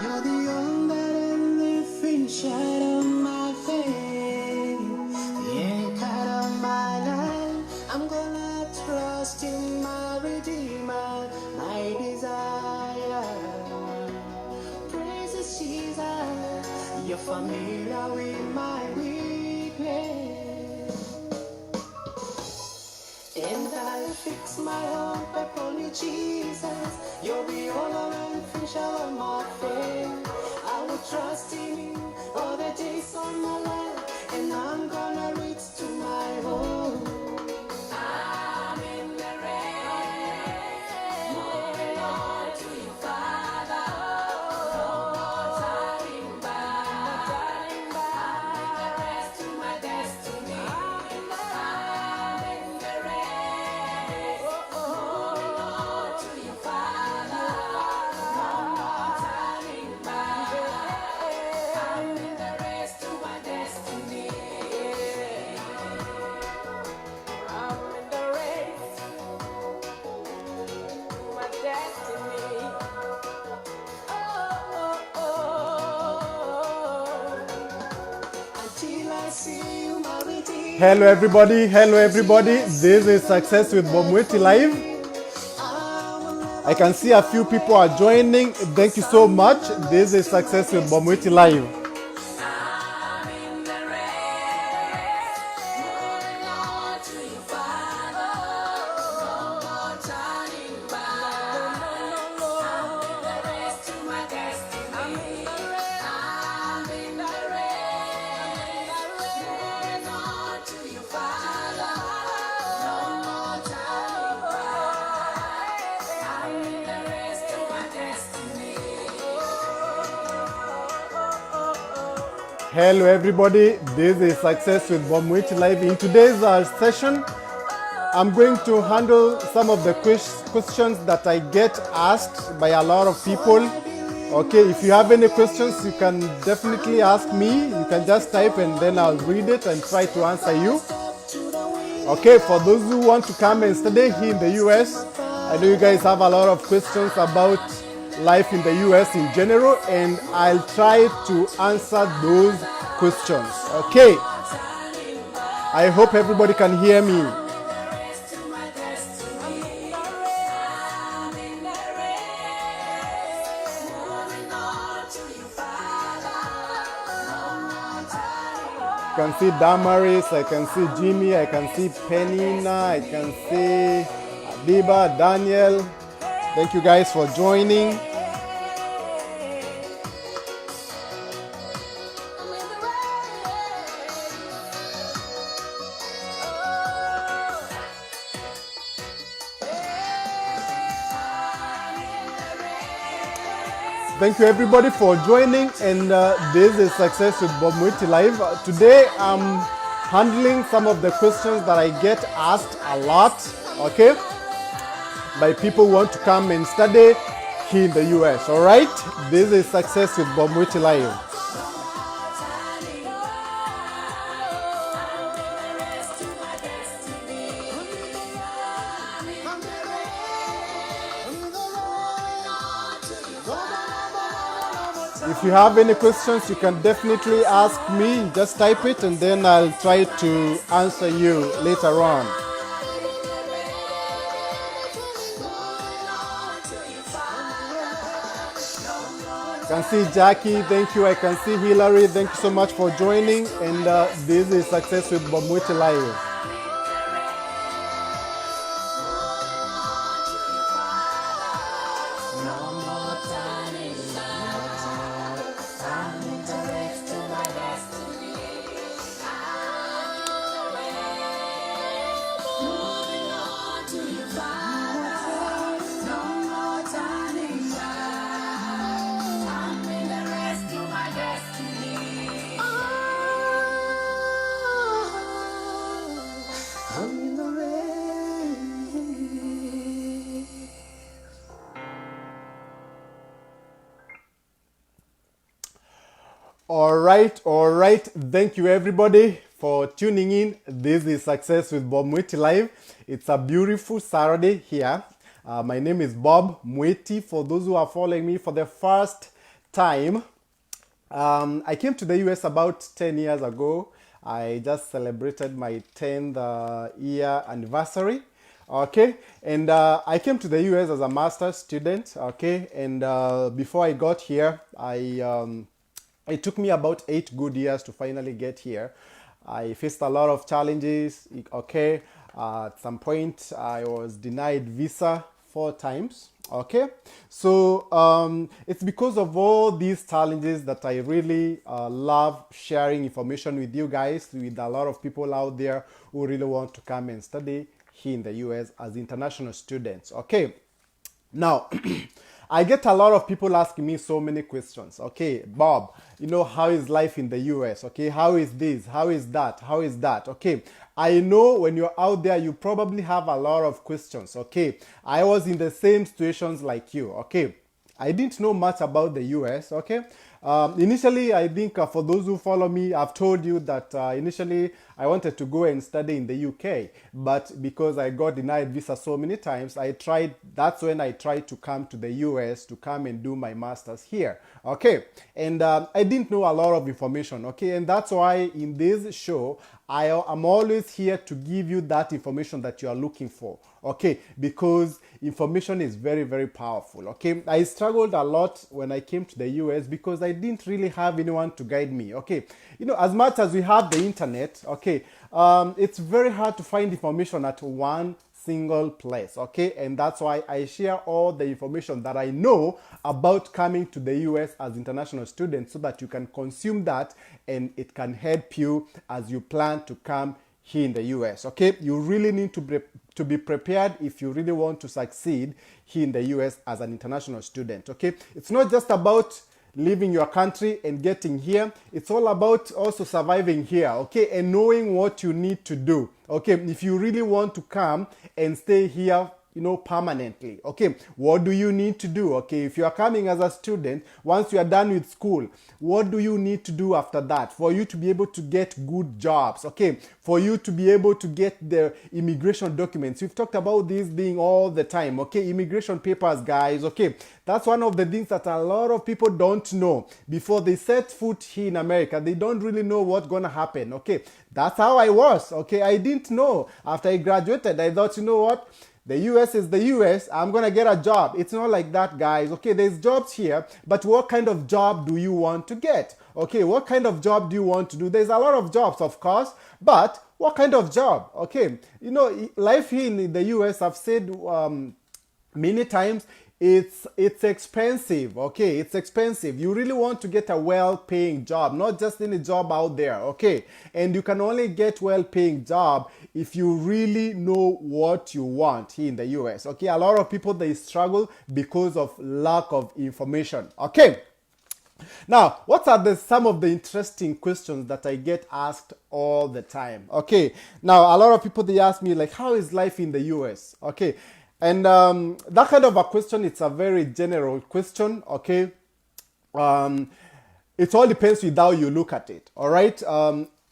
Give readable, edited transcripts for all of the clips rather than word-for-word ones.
You're the only and the finisher of my faith, the anchor of my life. I'm gonna trust in my Redeemer, my desire. Praise Jesus, you're familiar with my weakness. And I fix my hope upon you, Jesus. You're the owner and finisher of my faith. I will trust in you all the days of my life, and I'm gonna reach to my home. I'm in the rain, moving on to you, Father. No more turning back. I'm in the rest to my destiny. I'm in the race, moving on to you, Father. No more turning back. I'm in the race to my destiny. I'm in the race to my destiny. Until I see you, my Redeemer. Hello everybody, hello everybody. This is Success with Bob Mwiti Live. I can see a few people are joining. Thank you so much. This is Success with Bob Mwiti Live. I'm in the race, moving on to you, Father. No more turning back. I'm in the race to my destiny. I'm in the race, moving on to you, Father. No more turning back. I'm in the race to my destiny. Hello everybody. This is Success with Bob Mwiti Live. In today's session, I'm going to handle some of the questions that I get asked by a lot of people. Okay, if you have any questions, you can definitely ask me. You can just type and then I'll read it and try to answer you. Okay, for those who want to come and study here in the US, I know you guys have a lot of questions about life in the US in general, and I'll try to answer those questions. Okay, I hope everybody can hear me. I can see Damaris, I can see Jimmy, I can see Penina, I can see Adiba, Daniel. Thank you guys for joining. Thank you everybody for joining, and this is Success with Bob Mwiti Live. Today I'm handling some of the questions that I get asked a lot, okay, by people who want to come and study here in the US, all right? This is Success with Bob Mwiti Live. If you have any questions, you can definitely ask me. Just type it and then I'll try to answer you later on. I can see Jackie, thank you. I can see Hillary, thank you so much for joining. And this is Success with Bob Mwiti Live. All right. Thank you everybody for tuning in. This is Success with Bob Mwiti Live. It's a beautiful Saturday here. My name is Bob Mwiti. For those who are following me for the first time, I came to the US about 10 years ago. I just celebrated my 10th year anniversary. Okay, and I came to the US as a master's student. Okay, and before I got here, it took me about 8 good years to finally get here. I faced a lot of challenges. Okay, at some point, I was denied visa 4 times. Okay, so it's because of all these challenges that I really love sharing information with you guys, with a lot of people out there who really want to come and study here in the US as international students. Okay, now, I get a lot of people asking me so many questions. Okay, Bob, how is life in the US? Okay, how is this? How is that? How is that? Okay, I know when you're out there, you probably have a lot of questions. Okay, I was in the same situations like you. Okay, I didn't know much about the US. Okay, initially, I think for those who follow me, I've told you that initially I wanted to go and study in the UK, but because I got denied visa so many times, that's when I tried to come to the US to come and do my master's here. Okay, and I didn't know a lot of information. Okay, and that's why in this show, I'm always here to give you that information that you are looking for. Okay, because information is very, very powerful. Okay, I struggled a lot when I came to the US because I didn't really have anyone to guide me. Okay, as much as we have the internet, okay, it's very hard to find information at one single place. Okay, and that's why I share all the information that I know about coming to the US as international students so that you can consume that and it can help you as you plan to come here in the US. Okay, you really need to be prepared if you really want to succeed here in the US as an international student. Okay, it's not just about leaving your country and getting here. It's all about also surviving here, okay, and knowing what you need to do, okay, if you really want to come and stay here, permanently. Okay, what do you need to do? Okay, if you are coming as a student, once you are done with school, what do you need to do after that for you to be able to get good jobs? Okay, for you to be able to get the immigration documents. We've talked about this thing all the time. Okay, immigration papers, guys. Okay, that's one of the things that a lot of people don't know before they set foot here in America. They don't really know what's gonna happen. Okay, that's how I was. Okay, I didn't know. After I graduated, I thought, you know what? The US is the US, I'm gonna get a job. It's not like that, guys. Okay, there's jobs here, but what kind of job do you want to get? Okay, what kind of job do you want to do? There's a lot of jobs, of course, but what kind of job? Okay, life here in the US, I've said many times, it's expensive. Okay, it's expensive. You really want to get a well-paying job, not just any job out there. Okay, and you can only get well-paying job if you really know what you want here in the US. Okay, a lot of people, they struggle because of lack of information. Okay, now what are some of the interesting questions that I get asked all the time? Okay, now a lot of people, they ask me like, how is life in the US? Okay, and that kind of a question, it's a very general question. Okay, it all depends with how you look at it. All right,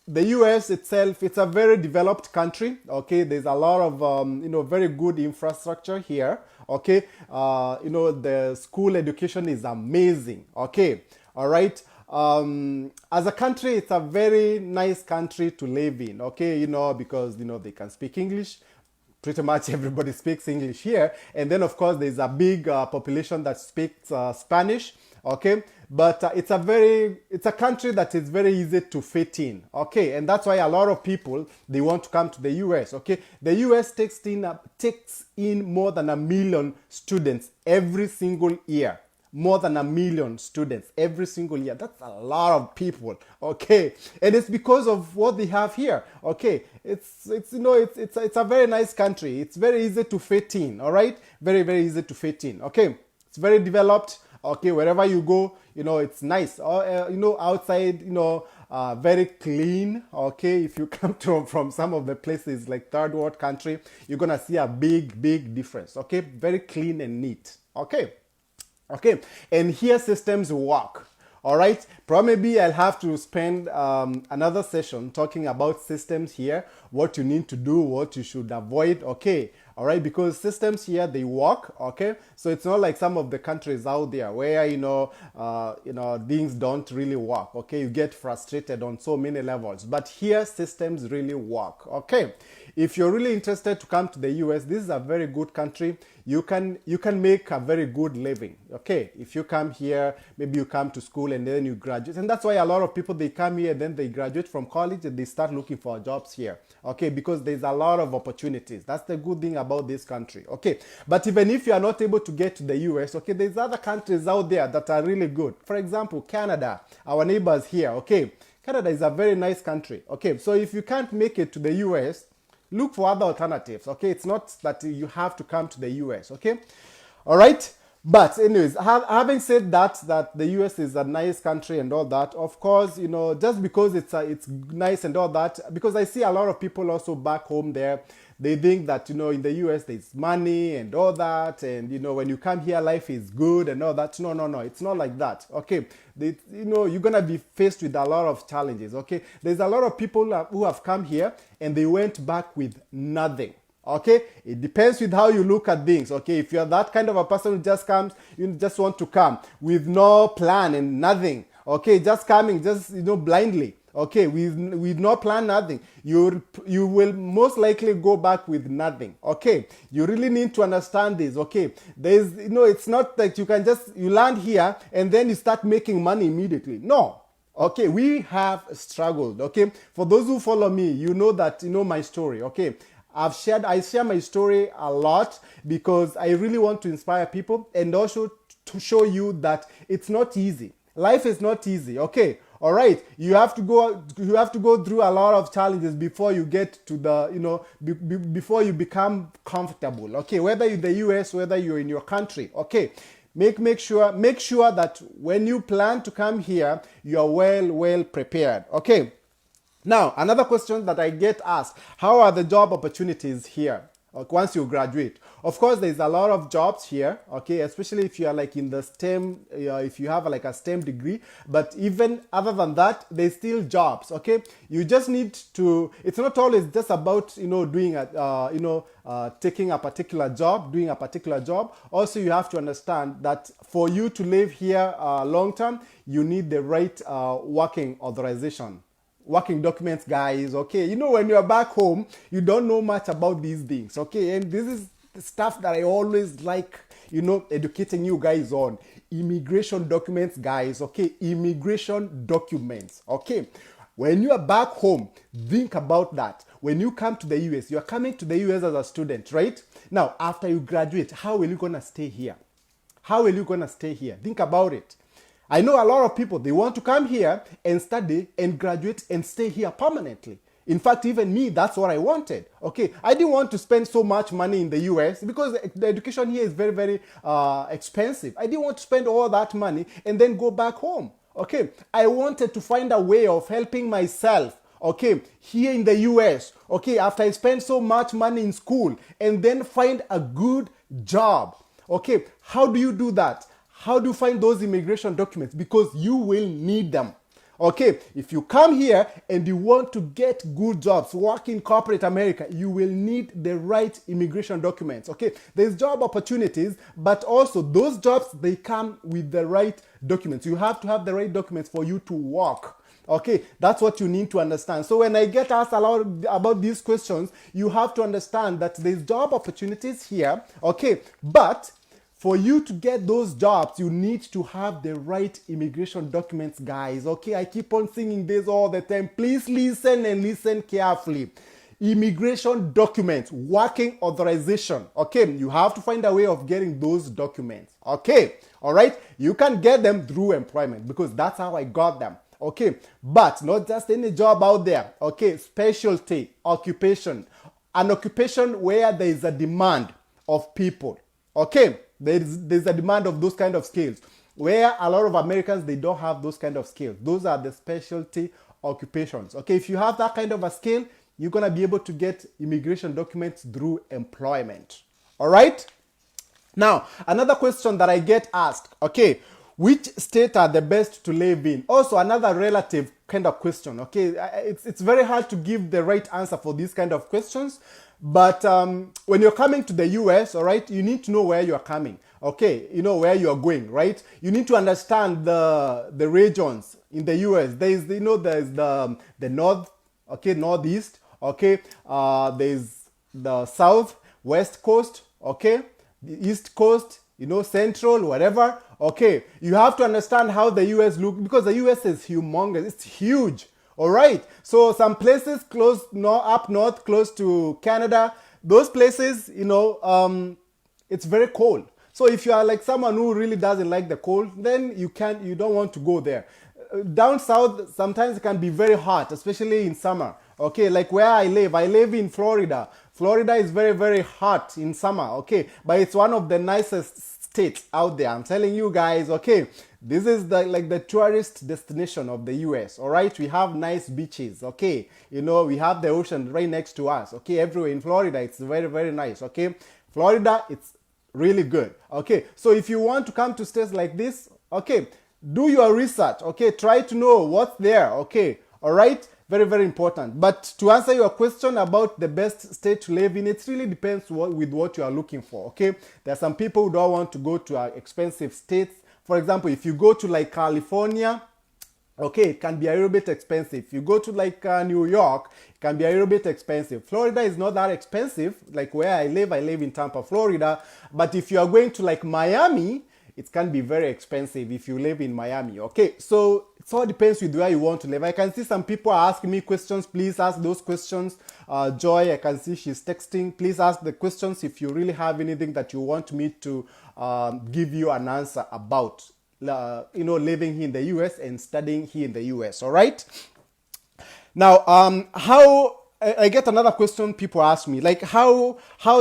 the US itself, it's a very developed country. Okay, there's a lot of very good infrastructure here. Okay, the school education is amazing. Okay, all right. As a country, it's a very nice country to live in. Okay, because they can speak English. Pretty much everybody speaks English here, and then of course there's a big population that speaks Spanish. Okay, but it's a country that is very easy to fit in. Okay, and that's why a lot of people, they want to come to the US. Okay, the US takes in more than 1 million students every single year. More than 1 million students every single year. That's a lot of people. Okay, and it's because of what they have here. Okay, it's a very nice country. It's very easy to fit in. All right, very, very easy to fit in. Okay, it's very developed. Okay, wherever you go, it's nice. Outside, very clean. Okay, if you come from some of the places like third world country, you're gonna see a big, big difference. Okay, very clean and neat. Okay, and here systems work. All right, probably I'll have to spend another session talking about systems here, what you need to do, what you should avoid. Okay, all right, because systems here, they work, okay? So it's not like some of the countries out there where, things don't really work, okay? You get frustrated on so many levels, but here systems really work, okay? If you're really interested to come to the US, this is a very good country. You can make a very good living, okay? If you come here, maybe you come to school and then you graduate. And that's why a lot of people, they come here, then they graduate from college and they start looking for jobs here, okay? Because there's a lot of opportunities. That's the good thing about this country, okay? But even if you are not able to get to the US, okay, there's other countries out there that are really good. For example, Canada, our neighbors here, okay? Canada is a very nice country, okay? So if you can't make it to the US, look for other alternatives, okay? It's not that you have to come to the US, okay? All right? But anyways, having said that the US is a nice country and all that, of course, just because it's nice and all that, because I see a lot of people also back home there, they think that, in the US there's money and all that, and, when you come here, life is good and all that. No, it's not like that, okay? You're going to be faced with a lot of challenges, okay? There's a lot of people who have come here and they went back with nothing. Okay, it depends with how you look at things. Okay, if you're that kind of a person who just comes, you just want to come with no plan and nothing. Okay, just coming, just blindly. Okay, with no plan, nothing. You will most likely go back with nothing. Okay, you really need to understand this. Okay, it's not like you can you land here and then you start making money immediately. No. Okay, we have struggled. Okay, for those who follow me, you know that my story. Okay. I share my story a lot because I really want to inspire people and also to show you that it's not easy. Life is not easy, okay? All right, you have to go through a lot of challenges before you get to the, before you become comfortable, okay? Whether you're in the US, whether you're in your country, okay? Make sure that when you plan to come here, you are well prepared, okay? Now, another question that I get asked, how are the job opportunities here once you graduate? Of course, there's a lot of jobs here, okay, especially if you are like in the STEM, if you have like a STEM degree, but even other than that, there's still jobs, okay? You just need to, it's not always just about, doing taking a particular job, doing a particular job. Also, you have to understand that for you to live here long term, you need the right working authorization. Working documents, guys, okay? When you're back home, you don't know much about these things, okay? And this is the stuff that I always like, educating you guys on. Immigration documents, guys, okay? Immigration documents, okay? When you are back home, think about that. When you come to the US, you are coming to the US as a student, right? Now, after you graduate, how are you going to stay here? How are you going to stay here? Think about it. I know a lot of people, they want to come here and study and graduate and stay here permanently. In fact, even me, that's what I wanted. Okay, I didn't want to spend so much money in the US because the education here is very, very expensive. I didn't want to spend all that money and then go back home. Okay, I wanted to find a way of helping myself. Okay, here in the US. Okay, after I spend so much money in school and then find a good job. Okay, how do you do that? How do you find those immigration documents? Because you will need them. Okay, if you come here and you want to get good jobs, work in corporate America, you will need the right immigration documents. Okay, there's job opportunities, but also those jobs, they come with the right documents. You have to have the right documents for you to work. Okay, that's what you need to understand. So when I get asked a lot about these questions, you have to understand that there's job opportunities here. Okay, but for you to get those jobs, you need to have the right immigration documents, guys. Okay, I keep on singing this all the time. Please listen and listen carefully. Immigration documents, working authorization. Okay, you have to find a way of getting those documents. Okay, all right? You can get them through employment because that's how I got them. Okay, but not just any job out there. Okay, specialty, occupation. An occupation where there is a demand of people. Okay, there's a demand of those kind of skills. Where a lot of Americans, they don't have those kind of skills. Those are the specialty occupations. Okay, if you have that kind of a skill, you're going to be able to get immigration documents through employment. All right? Now, another question that I get asked, okay, which state are the best to live in? Also, another relative kind of question. Okay, it's very hard to give the right answer for these kind of questions. But when you're coming to the US, all right, you need to know where you're coming. Okay, you know where you're going, right? You need to understand the regions in the US. There's there's the north, okay, northeast, okay. There's the south, west coast, okay, the east coast, central, whatever. Okay, you have to understand how the US look, because the US is humongous. It's huge. All right. So some places close, up north, close to Canada, those places, it's very cold. So if you are like someone who really doesn't like the cold, then you don't want to go there. Down south, sometimes it can be very hot, especially in summer. Okay, like where I live in Florida. Florida is very, very hot in summer. Okay, but it's one of the nicest states out there. I'm telling you guys. Okay, this is the tourist destination of the US. All right, we have nice beaches. Okay, we have the ocean right next to us. Okay, everywhere in Florida, it's very, very nice. Okay, Florida, it's really good. Okay, so if you want to come to states like this, okay, do your research. Okay, try to know what's there. Okay, all right, very, very important. But to answer your question about the best state to live in, it really depends with what you are looking for. Okay, there are some people who don't want to go to expensive states. For example, if you go to like California, okay, it can be a little bit expensive. If you go to like New York, it can be a little bit expensive. Florida is not that expensive. Like where I live in Tampa, Florida. But if you are going to like Miami, it can be very expensive if you live in Miami. Okay, so it all depends with where you want to live. I can see some people are asking me questions. Please ask those questions. Joy, I can see she's texting. Please ask the questions if you really have anything that you want me to give you an answer about. Living here in the US and studying here in the US. All right. Now, how I get another question people ask me, like how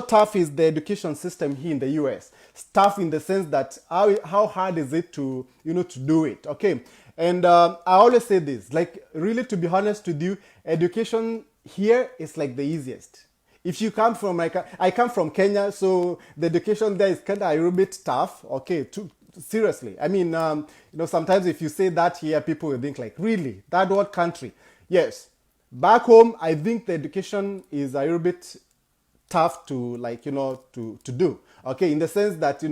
tough is the education system here in the US? It's tough in the sense that how hard is it to to do it? Okay. And I always say this, like really, to be honest with you, education here is like the easiest. If you come from I come from Kenya, so the education there is kind of a little bit tough. Okay, seriously. I mean, sometimes if you say that here, people will think like, really, that what country? Yes. Back home, I think the education is a little bit tough to to do. Okay, in the sense that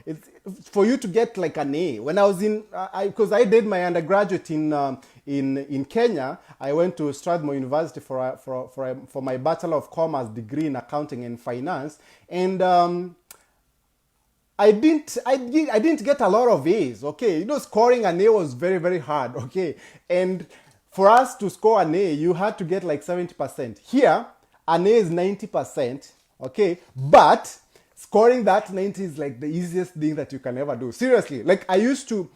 it's for you to get like an A. When I was because I did my undergraduate in Kenya, I went to Strathmore University for my Bachelor of Commerce degree in accounting and finance, and I didn't get a lot of A's. Okay, scoring an A was very, very hard. Okay, and for us to score an A, you had to get like 70%. Here, an A is 90%. Okay, but scoring that 90 is like the easiest thing that you can ever do. Seriously, like I used to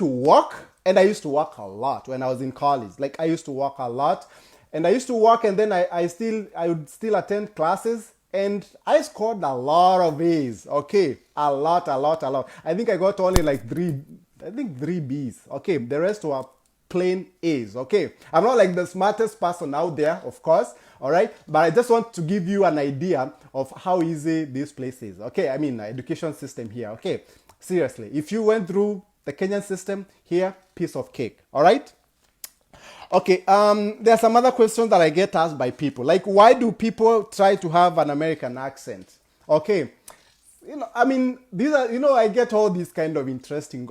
work, and I used to work a lot when I was in college. Like I used to work a lot, and then I would still attend classes. And I scored a lot of A's, okay? A lot. I think I got only like three B's, okay? The rest were plain A's, okay? I'm not like the smartest person out there, of course, all right? But I just want to give you an idea of how easy this place is, okay? I mean, education system here, okay? Seriously, if you went through the Kenyan system here, piece of cake, all right? Okay, there are some other questions that I get asked by people. Like, why do people try to have an American accent? Okay, I mean, these are, I get all these kind of interesting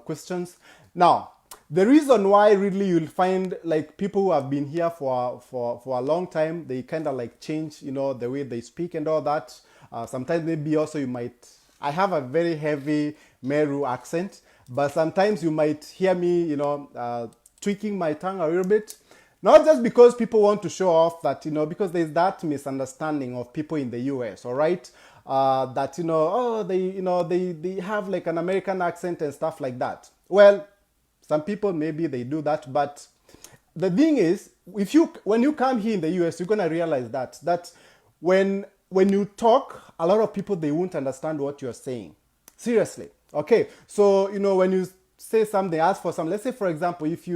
questions. Now, the reason why really you'll find like people who have been here for a long time, they kind of like change, the way they speak and all that. Sometimes maybe also I have a very heavy Meru accent, but sometimes you might hear me, tweaking my tongue a little bit, not just because people want to show off that, because there's that misunderstanding of people in the US, all right, that they have like an American accent and stuff like that. Well, some people maybe they do that, but the thing is, when you come here in the US, you're gonna realize that when you talk, a lot of people, they won't understand what you're saying. Seriously, okay. So when you say something, ask for something. Let's say, for example, if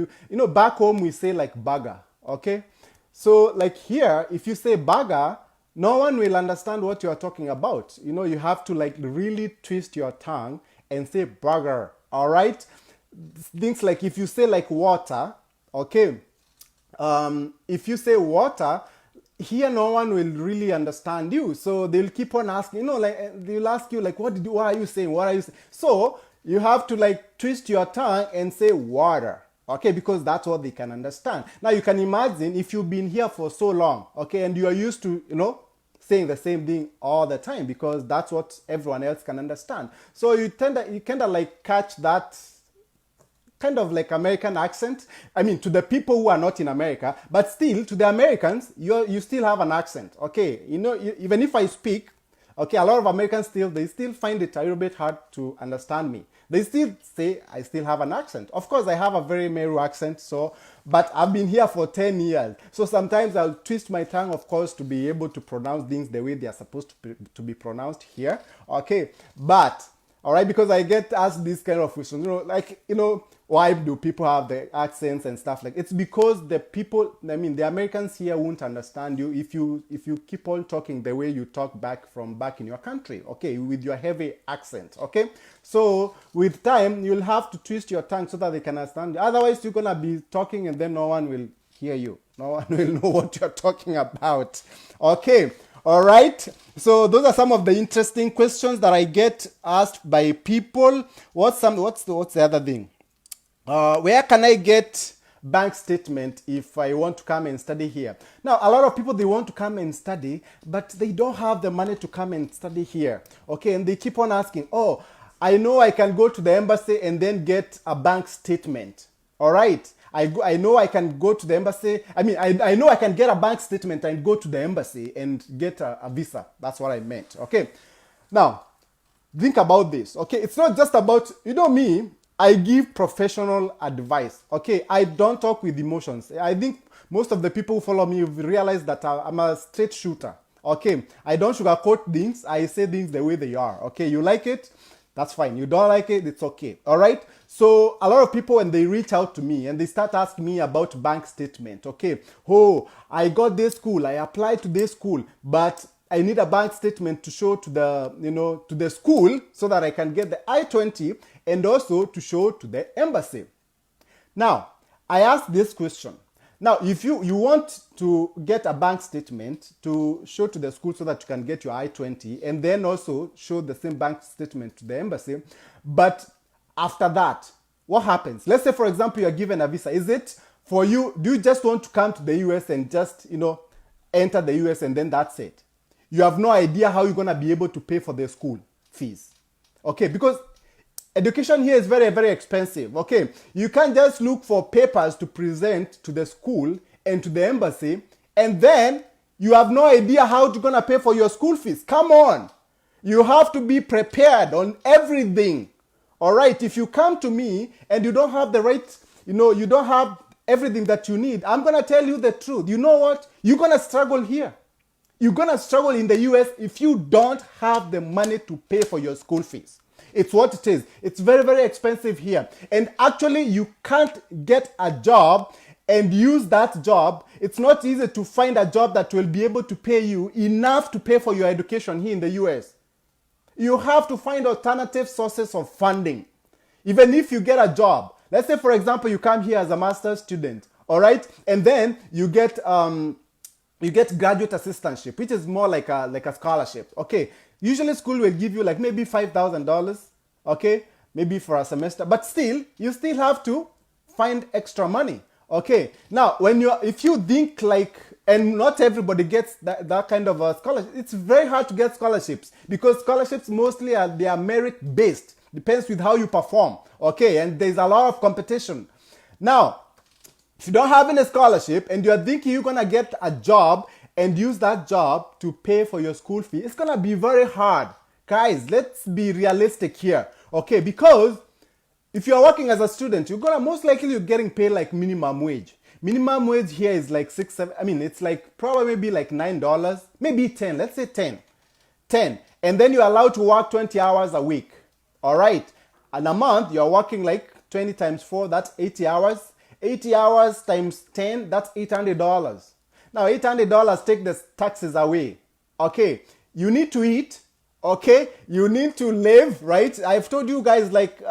back home we say like burger, okay? So like here, if you say burger, no one will understand what you are talking about. You have to like really twist your tongue and say burger, all right? things like if you say like water, okay, if you say water, here no one will really understand you. So they'll keep on asking, like they'll ask you like, what are you saying? What are you saying? So you have to like twist your tongue and say water. Okay, because that's what they can understand. Now you can imagine if you've been here for so long, okay, and you are used to, saying the same thing all the time because that's what everyone else can understand. So you kind of like catch that kind of like American accent. I mean, to the people who are not in America, but still to the Americans, you still have an accent. Okay, even if I speak, okay, a lot of Americans they still find it a little bit hard to understand me. They still say I still have an accent. Of course, I have a very Meru accent, but I've been here for 10 years. So sometimes I'll twist my tongue, of course, to be able to pronounce things the way they are supposed to be pronounced here. Okay, but, all right, because I get asked this kind of questions, why do people have the accents and stuff like it's because the Americans here won't understand you if you keep on talking the way you talk back in your country, okay, with your heavy accent, okay? So with time, you'll have to twist your tongue so that they can understand you. Otherwise, you're gonna be talking and then no one will hear you. No one will know what you're talking about, okay? All right, so those are some of the interesting questions that I get asked by people. What's the other thing? Where can I get bank statement if I want to come and study here? Now, a lot of people, they want to come and study, but they don't have the money to come and study here. Okay, and they keep on asking, oh, I know I can go to the embassy and then get a bank statement. All right, I know I can go to the embassy. I know I can get a bank statement and go to the embassy and get a visa. That's what I meant. Okay, now think about this. Okay, it's not just about, me, I give professional advice. Okay, I don't talk with emotions. I think most of the people who follow me realize that I'm a straight shooter. Okay, I don't sugarcoat things. I say things the way they are. Okay, you like it? That's fine. You don't like it? It's okay. All right? So a lot of people, when they reach out to me and they start asking me about bank statement. Okay, oh, I got this school. I applied to this school, but I need a bank statement to show to the school so that I can get the I-20 and also to show to the embassy. Now, I ask this question. Now, if you want to get a bank statement to show to the school so that you can get your I-20 and then also show the same bank statement to the embassy, but after that, what happens? Let's say, for example, you're given a visa. Is it for you, do you just want to come to the US and just, enter the US and then that's it? You have no idea how you're going to be able to pay for the school fees. Okay, because education here is very, very expensive. Okay, you can't just look for papers to present to the school and to the embassy, and then you have no idea how you're going to pay for your school fees. Come on. You have to be prepared on everything. All right, if you come to me and you don't have the right, you don't have everything that you need, I'm going to tell you the truth. You know what? You're going to struggle here. You're going to struggle in the US if you don't have the money to pay for your school fees. It's what it is. It's very, very expensive here. And actually, you can't get a job and use that job. It's not easy to find a job that will be able to pay you enough to pay for your education here in the US. You have to find alternative sources of funding. Even if you get a job, let's say, for example, you come here as a master's student, all right? And then you get graduate assistantship, which is more like a scholarship. Okay, usually school will give you like maybe $5,000, okay, maybe for a semester, but still, you still have to find extra money. Okay, now if you think like, and not everybody gets that kind of a scholarship, it's very hard to get scholarships because scholarships mostly they are merit based, depends with how you perform. Okay, and there's a lot of competition. Now, if you don't have any scholarship and you're thinking you're gonna get a job and use that job to pay for your school fee, it's gonna be very hard. Guys, let's be realistic here, okay? Because if you're working as a student, most likely you're getting paid like minimum wage. Minimum wage here is like it's like probably maybe like $9, maybe 10, let's say 10. And then you're allowed to work 20 hours a week, all right? And a month, you're working like 20 times 4, that's 80 hours. 80 hours times 10, that's $800. Now, $800, take the taxes away. Okay, you need to eat. Okay, you need to live, right? I've told you guys like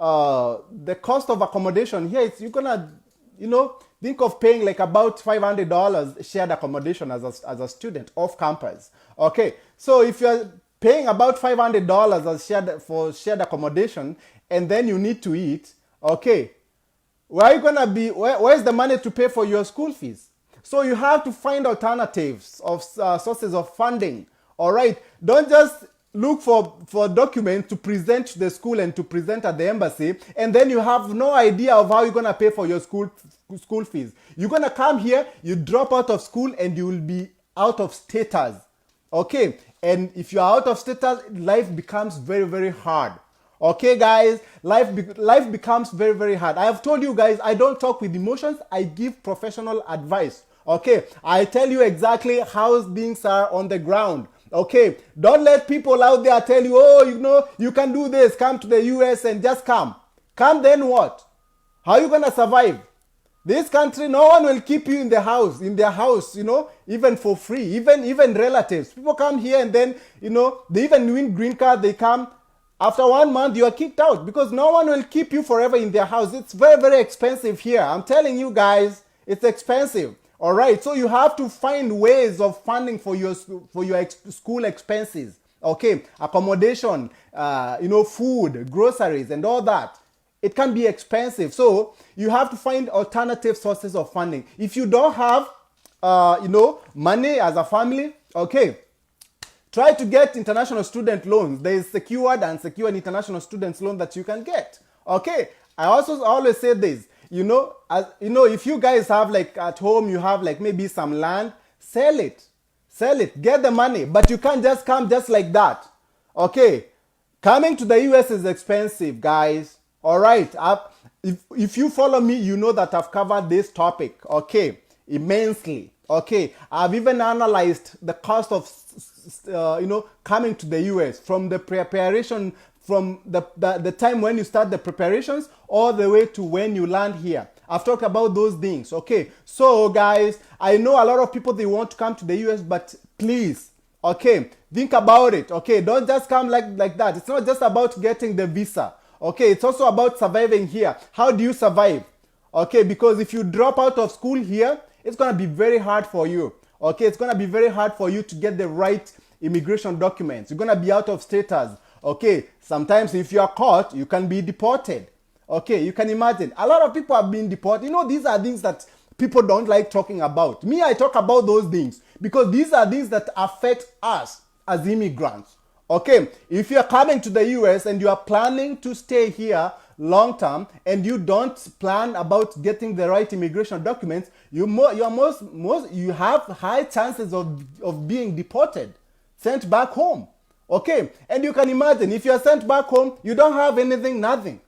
the cost of accommodation here, you're gonna, think of paying like about $500 shared accommodation as a student off campus. Okay, so if you're paying about $500 as shared accommodation, and then you need to eat, okay, where are you gonna be? Where's the money to pay for your school fees? So you have to find alternatives of sources of funding. All right, don't just look for documents to present to the school and to present at the embassy, and then you have no idea of how you're gonna pay for your school fees. You're gonna come here, you drop out of school, and you will be out of status. Okay, and if you're out of status, life becomes very, very hard. Okay, guys, life becomes very, very hard. I have told you guys, I don't talk with emotions. I give professional advice. Okay, I tell you exactly how things are on the ground. Okay, don't let people out there tell you, oh, you can do this. Come to the US and just come. Come, then what? How are you gonna survive? This country, no one will keep you in their house, even for free. Even relatives. People come here and then, they even win green card. They come. After 1 month, you are kicked out because no one will keep you forever in their house. It's very, very expensive here. I'm telling you guys, it's expensive. All right, so you have to find ways of funding for your school expenses. Okay, accommodation, food, groceries, and all that. It can be expensive, so you have to find alternative sources of funding. If you don't have, money as a family, okay, try to get international student loans. There is secured and unsecured international student loan that you can get. Okay, I always say this. If you guys have like at home, you have like maybe some land, sell it, get the money. But you can't just come just like that. Okay, coming to the US is expensive, guys. All right, if you follow me, you know that I've covered this topic. Okay, immensely. Okay, I've even analyzed the cost of coming to the US, from the preparation, from the time when you start the preparations all the way to when you land here. I've talked about those things. Okay, so guys, I know a lot of people, they want to come to the US, but please, okay, think about it. Okay, don't just come like that. It's not just about getting the visa. Okay, it's also about surviving here. How do you survive? Okay, because if you drop out of school here, it's gonna be very hard for you. Okay, it's gonna be very hard for you to get the right immigration documents. You're gonna be out of status. Okay, sometimes if you are caught, you can be deported. Okay, you can imagine. A lot of people have been deported. These are things that people don't like talking about. Me, I talk about those things because these are things that affect us as immigrants. Okay, if you're coming to the US and you are planning to stay here long term and you don't plan about getting the right immigration documents, you have high chances of being deported, sent back home. Okay, and you can imagine if you're sent back home, you don't have anything, nothing.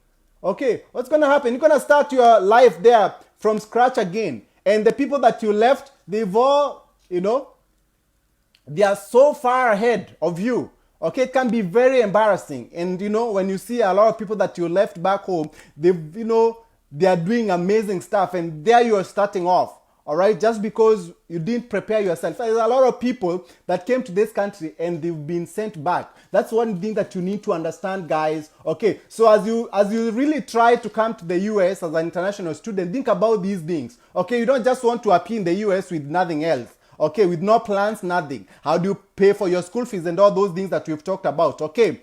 Okay, what's gonna happen? You're gonna start your life there from scratch again. And the people that you left, they've all, they are so far ahead of you. Okay, it can be very embarrassing. And when you see a lot of people that you left back home, they are doing amazing stuff, and there you are starting off. All right, just because you didn't prepare yourself. There's a lot of people that came to this country and they've been sent back. That's one thing that you need to understand, guys. Okay, so as you really try to come to the US as an international student, think about these things. Okay, you don't just want to appear in the US with nothing else. Okay, with no plans, nothing. How do you pay for your school fees and all those things that we've talked about? Okay,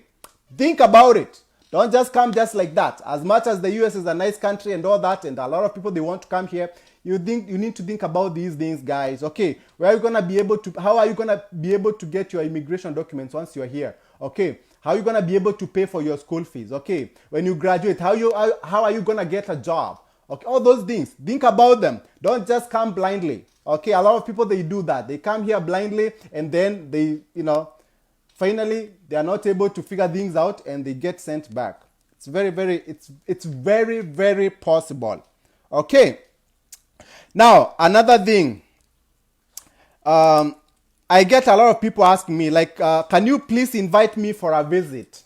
think about it. Don't just come just like that. As much as the US is a nice country and all that, and a lot of people, they want to come here, you need to think about these things, guys. Okay, how are you gonna be able to get your immigration documents once you're here? Okay, how are you gonna be able to pay for your school fees? Okay, when you graduate, how are you gonna get a job? Okay, all those things, think about them. Don't just come blindly. Okay, a lot of people, they do that. They come here blindly and then they, finally they are not able to figure things out and they get sent back. It's very, very possible. Okay. Now, another thing, I get a lot of people asking me, like, can you please invite me for a visit?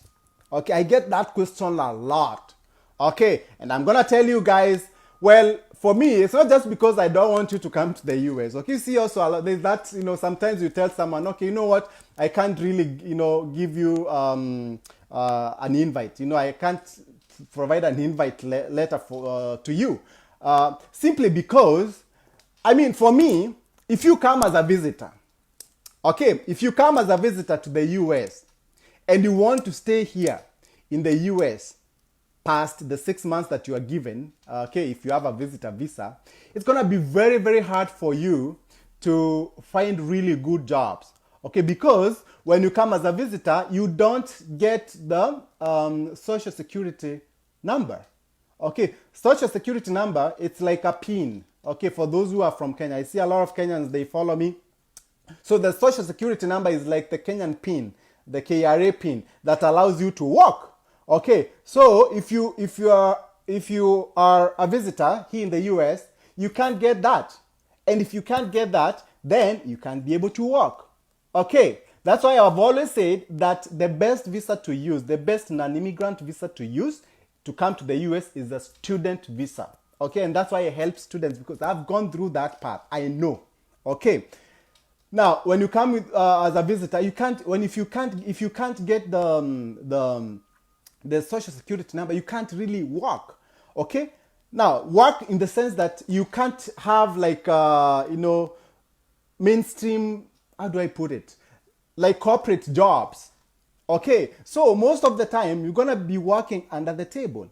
Okay, I get that question a lot. Okay, and I'm gonna tell you guys, well, for me, it's not just because I don't want you to come to the US. Okay, you see also a lot, there's that, sometimes you tell someone, okay, you know what, I can't really, give you an invite. I can't provide an invite letter to you. Simply because, I mean, for me, if you come as a visitor, okay, if you come as a visitor to the US and you want to stay here in the US past the 6 months that you are given, okay, if you have a visitor visa, it's going to be very, very hard for you to find really good jobs. Okay, because when you come as a visitor, you don't get the social security number. Okay, social security number, it's like a PIN. Okay, for those who are from Kenya, I see a lot of Kenyans, they follow me. So the social security number is like the Kenyan PIN, the KRA PIN that allows you to work. Okay, so if you are a visitor here in the US, you can't get that. And if you can't get that, then you can't be able to work. Okay, that's why I've always said that the best visa to use, the best non-immigrant visa to use to come to the US is a student visa. Okay, and that's why I help students, because I've gone through that path. I know. Okay. Now, when you come with, as a visitor, you can't. If you can't get the social security number, you can't really work. Okay. Now, work in the sense that you can't have like mainstream. How do I put it? Like corporate jobs. Okay. So most of the time, you're gonna be working under the table.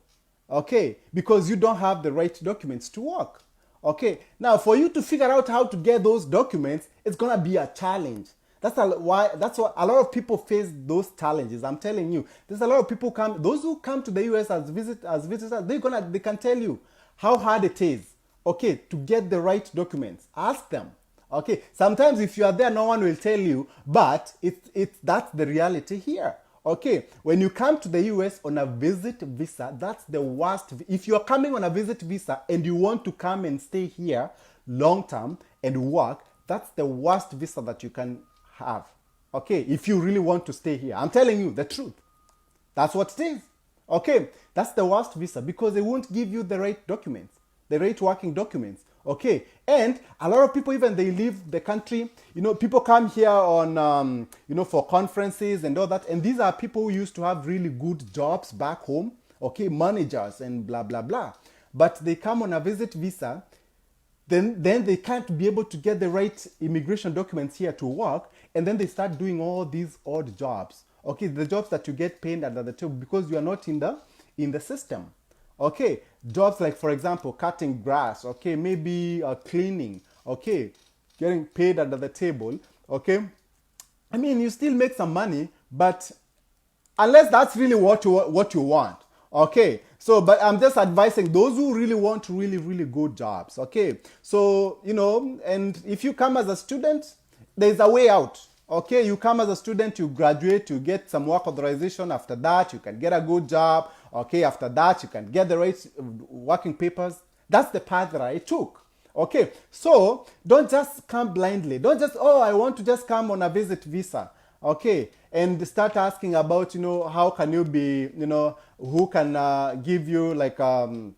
Okay, because you don't have the right documents to work. Okay, now for you to figure out how to get those documents, it's gonna be a challenge. That's why a lot of people face those challenges. I'm telling you, there's a lot of people those who come to the US as visitors, they can tell you how hard it is. Okay, to get the right documents. Ask them. Okay, sometimes if you are there, no one will tell you, but that's the reality here. Okay, when you come to the US on a visit visa, that's the worst. If you're coming on a visit visa and you want to come and stay here long term and work, that's the worst visa that you can have. Okay, if you really want to stay here. I'm telling you the truth. That's what it is. Okay, that's the worst visa because they won't give you the right documents, the right working documents. Okay, and a lot of people, even they leave the country, people come here on, for conferences and all that. And these are people who used to have really good jobs back home, okay, managers and blah, blah, blah. But they come on a visit visa, then they can't be able to get the right immigration documents here to work. And then they start doing all these odd jobs, okay, the jobs that you get paid under the table because you are not in the system. Okay, jobs like, for example, cutting grass, okay, maybe cleaning, okay, getting paid under the table, okay. I mean, you still make some money, but unless that's really what you want, okay. So, but I'm just advising those who really want really, really good jobs, okay. So, and if you come as a student, there's a way out. Okay, you come as a student, you graduate, you get some work authorization. After that, you can get a good job. Okay, after that, you can get the right working papers. That's the path that I took. Okay, so don't just come blindly. Don't just, I want to just come on a visit visa. Okay, and start asking about, how can you be, who can give you like an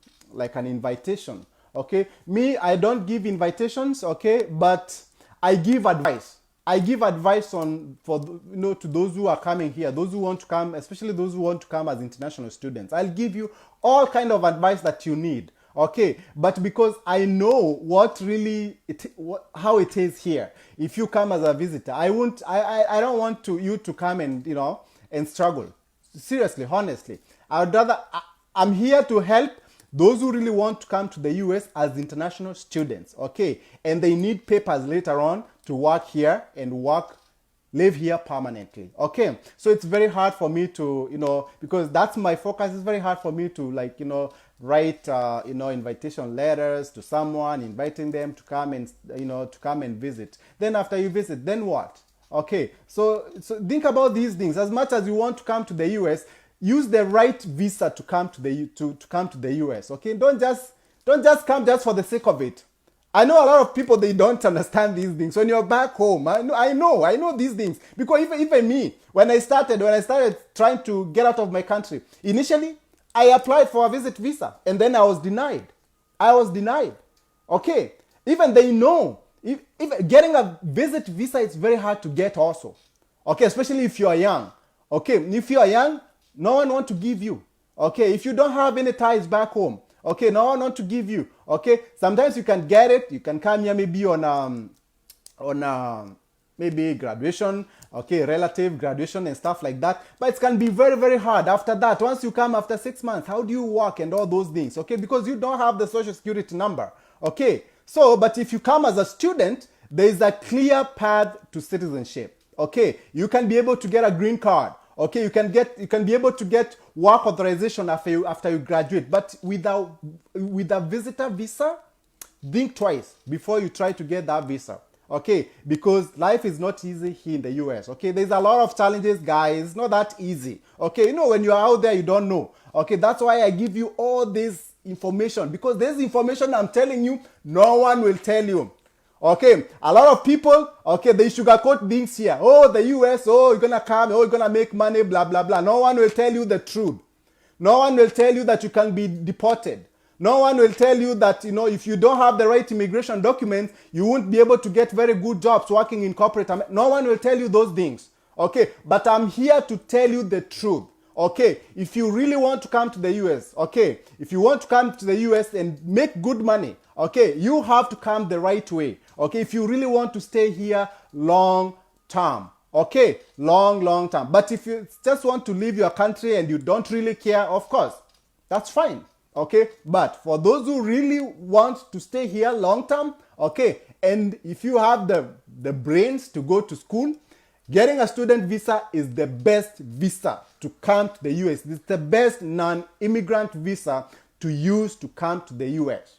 invitation. Okay, me, I don't give invitations. Okay, but I give advice. I give advice to those who are coming here, those who want to come, especially those who want to come as international students. I'll give you all kind of advice that you need, okay? But because I know how it is here. If you come as a visitor, I don't want you to come and and struggle. Seriously, honestly, I'm here to help those who really want to come to the US as international students, okay? And they need papers later on to work here and live here permanently, okay? So it's very hard for me to, because that's my focus, it's very hard for me to write, invitation letters to someone, inviting them to come and, to come and visit. Then after you visit, then what? Okay, so think about these things. As much as you want to come to the US, use the right visa to come to the US. Okay, don't just come just for the sake of it. I know a lot of people, they don't understand these things. When you're back home, I know these things because even me, when I started trying to get out of my country, initially I applied for a visit visa and then I was denied. Okay, even they know if getting a visit visa is very hard to get also. Okay, especially if you are young. Okay, if you are young, no one wants to give you. Okay, if you don't have any ties back home, okay, no one want to give you. Okay, sometimes you can get it. You can come here maybe on maybe graduation, okay, relative graduation and stuff like that. But it can be very, very hard after that. Once you come after 6 months, how do you work and all those things? Okay, because you don't have the social security number. Okay, so but if you come as a student, there is a clear path to citizenship. Okay, you can be able to get a green card. Okay, you can be able to get work authorization after you graduate. But with a visitor visa, think twice before you try to get that visa. Okay, because life is not easy here in the US. Okay, there's a lot of challenges, guys. It's not that easy. Okay, you know, when you're out there, you don't know. Okay, that's why I give you all this information, because this information I'm telling you, no one will tell you. Okay, a lot of people, okay, they sugarcoat things here. Oh, the US, oh, you're gonna come, oh, you're gonna make money, blah, blah, blah. No one will tell you the truth. No one will tell you that you can be deported. No one will tell you that, you know, if you don't have the right immigration documents, you won't be able to get very good jobs working in corporate. No one will tell you those things. Okay, but I'm here to tell you the truth. Okay, if you really want to come to the US, okay, if you want to come to the US and make good money, okay, you have to come the right way. Okay, if you really want to stay here long term. Okay, long term. But if you just want to leave your country and you don't really care, of course, that's fine. Okay, but for those who really want to stay here long term, okay, and if you have the brains to go to school, getting a student visa is the best visa to come to the US. It's the best non-immigrant visa to use to come to the US.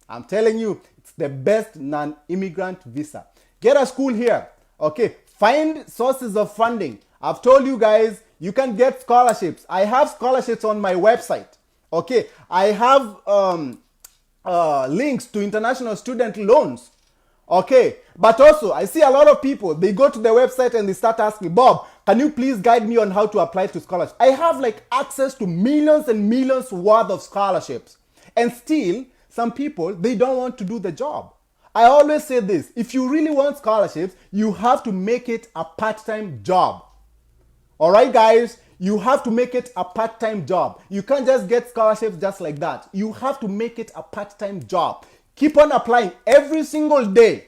I'm telling you, it's the best non-immigrant visa. Get a school here. Okay, find sources of funding. I've told you guys, you can get scholarships. I have scholarships on my website. Okay, I have links to international student loans. Okay, but also I see a lot of people, they go to the website and they start asking, Bob, can you please guide me on how to apply to scholarships? I have like access to millions and millions worth of scholarships. And still, some people, they don't want to do the job. I always say this, if you really want scholarships, you have to make it a part-time job. All right, guys, you have to make it a part-time job. You can't just get scholarships just like that. You have to make it a part-time job. Keep on applying every single day,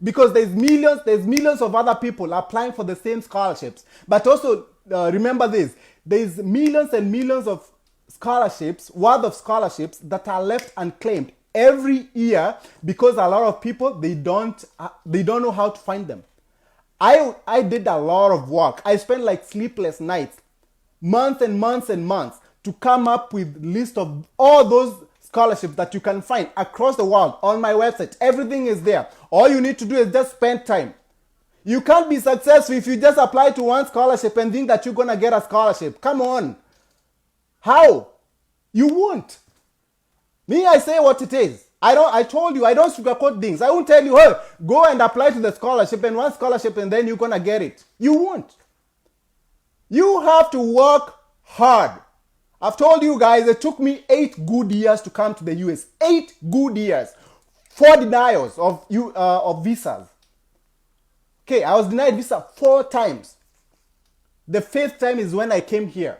because there's millions of other people applying for the same scholarships. But also remember this, there's millions and millions of scholarships, worth of scholarships that are left unclaimed every year because a lot of people, they don't know how to find them. I did a lot of work. I spent like sleepless nights, months and months and months to come up with list of all those scholarships that you can find across the world on my website. Everything is there. All you need to do is just spend time. You can't be successful if you just apply to one scholarship and think that you're gonna get a scholarship. Come on. How? You won't. Me, I say what it is. I told you, I don't sugarcoat things. I won't tell you, hey, go and apply to the scholarship and one scholarship and then you're gonna get it. You won't. You have to work hard. I've told you guys, it took me 8 good years to come to the US. 8 good years. 4 denials of visas. Okay, I was denied visa 4 times. The 5th time is when I came here.